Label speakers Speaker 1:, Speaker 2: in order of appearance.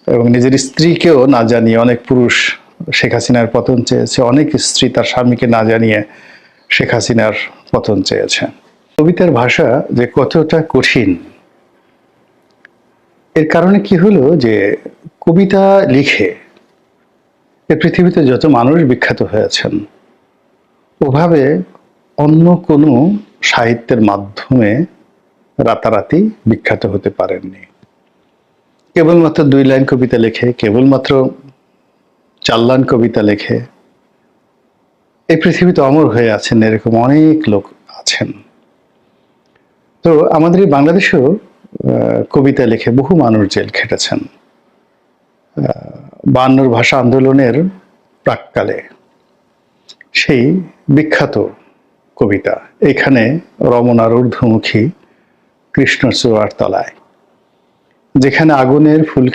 Speaker 1: এবং নিজের স্ত্রীকেও না জানিয়ে অনেক পুরুষ শেখ হাসিনার পতন চেয়েছে, অনেক স্ত্রী তার স্বামীকে না জানিয়ে শেখ হাসিনার পতন চেয়েছে। কবিতার ভাষা যে কতটা কঠিন, এর কারণে কি হলো যে কবিতা লিখে এ পৃথিবীতে যত মানুষ বিখ্যাত হয়েছেন, ওভাবে অন্য কোনো সাহিত্যের মাধ্যমে রাতারাতি বিখ্যাত হতে পারেননি। কেবলমাত্র 2 লাইন কবিতা লেখে, কেবলমাত্র 4 লাইন কবিতা লেখে এই পৃথিবীতে অমর হয়ে আছেন এরকম অনেক লোক আছেন। তো আমাদের এই বাংলাদেশেও কবিতা লিখে বহু মানুষ জেল খেটেছেন। 52 ভাষা আন্দোলনের প্রাক্কালে সেই বিখ্যাত কবিতা এখানে রমনার ঊর্ধ্বমুখী কৃষ্ণচূড়ার তলায়, যেখানে আগুনের ফুলকি